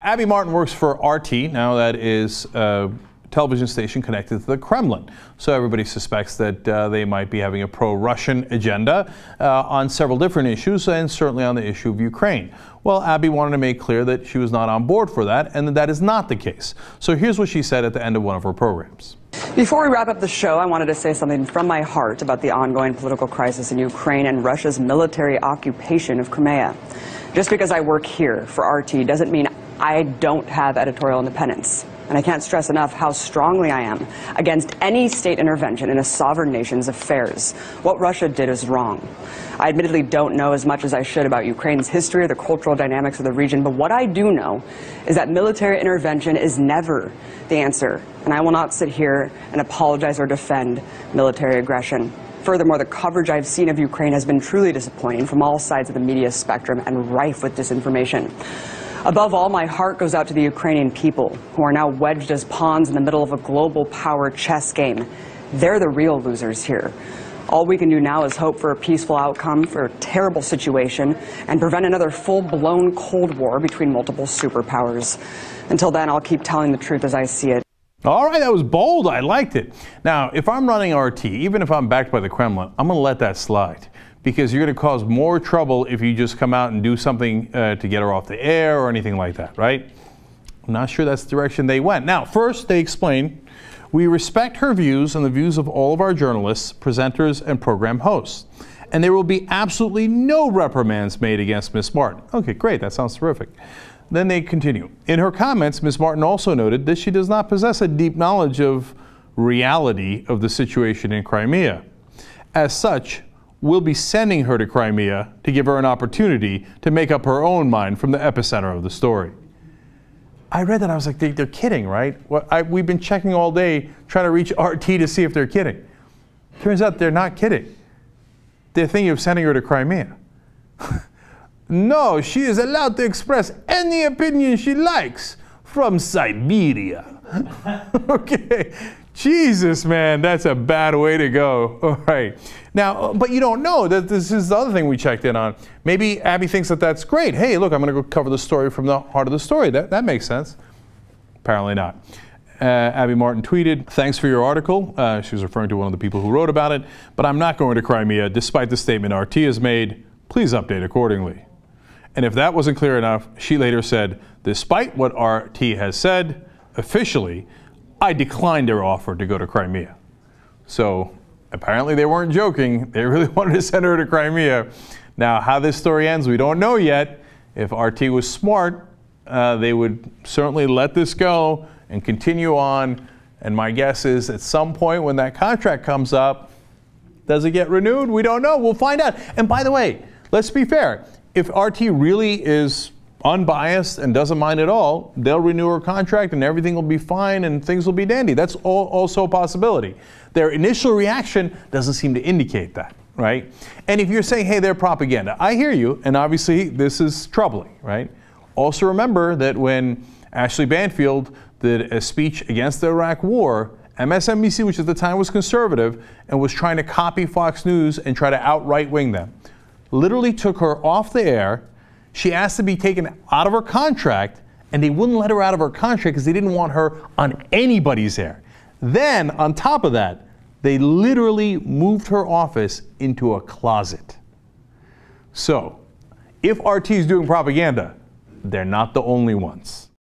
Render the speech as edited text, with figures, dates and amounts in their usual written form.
Abby Martin works for RT. Now that is a television station connected to the Kremlin. So everybody suspects that they might be having a pro-Russian agenda on several different issues, and certainly on the issue of Ukraine. Well, Abby wanted to make clear that she was not on board for that, and that is not the case. So here's what she said at the end of one of her programs. Before we wrap up the show, I wanted to say something from my heart about the ongoing political crisis in Ukraine and Russia's military occupation of Crimea. Just because I work here for RT doesn't mean I don't have editorial independence. And I can't stress enough how strongly I am against any state intervention in a sovereign nation's affairs. What Russia did is wrong. I admittedly don't know as much as I should about Ukraine's history or the cultural dynamics of the region, but what I do know is that military intervention is never the answer. And I will not sit here and apologize or defend military aggression. Furthermore, the coverage I've seen of Ukraine has been truly disappointing from all sides of the media spectrum and rife with disinformation. Above all, my heart goes out to the Ukrainian people, who are now wedged as pawns in the middle of a global power chess game. They're the real losers here. All we can do now is hope for a peaceful outcome for a terrible situation and prevent another full-blown Cold War between multiple superpowers. Until then, I'll keep telling the truth as I see it. All right, that was bold. I liked it. Now, if I'm running RT, even if I'm backed by the Kremlin, I'm going to let that slide, because you're going to cause more trouble if you just come out and do something to get her off the air or anything like that, right? I'm not sure that's the direction they went. Now, first, they explain, we respect her views and the views of all of our journalists, presenters, and program hosts. And there will be absolutely no reprimands made against Ms. Martin. Okay, great. That sounds terrific. Then they continue. In her comments, Ms. Martin also noted that she does not possess a deep knowledge of reality of the situation in Crimea. As such, we'll be sending her to Crimea to give her an opportunity to make up her own mind from the epicenter of the story. I read that, I was like, they're kidding, right? Well, we've been checking all day trying to reach RT to see if they're kidding. Turns out they're not kidding. They're thinking of sending her to Crimea. No, she is allowed to express any opinion she likes from Siberia. Okay. Jesus, man, that's a bad way to go. All right. Now, but you don't know that this is the other thing we checked in on. Maybe Abby thinks that that's great. Hey, look, I'm going to go cover the story from the heart of the story. That makes sense. Apparently not. Abby Martin tweeted, "Thanks for your article." She was referring to one of the people who wrote about it. "But I'm not going to Crimea, despite the statement RT has made. Please update accordingly." And if that wasn't clear enough, she later said, "Despite what RT has said, officially, I declined their offer to go to Crimea." So apparently they weren't joking. They really wanted to send her to Crimea. Now, how this story ends, we don't know yet. If RT was smart, they would certainly let this go and continue on. And my guess is at some point when that contract comes up, does it get renewed? We don't know. We'll find out. And by the way, let's be fair. If RT really is unbiased and doesn't mind at all, they'll renew her contract and everything will be fine and things will be dandy. That's also a possibility. Their initial reaction doesn't seem to indicate that, right? And if you're saying, hey, they're propaganda, I hear you, and obviously this is troubling, right? Also remember that when Ashley Banfield did a speech against the Iraq War, MSNBC, which at the time was conservative, and was trying to copy Fox News and try to outright wing them, literally took her off the air. She asked to be taken out of her contract, and they wouldn't let her out of her contract because they didn't want her on anybody's air. Then, on top of that, they literally moved her office into a closet. So, if RT is doing propaganda, they're not the only ones.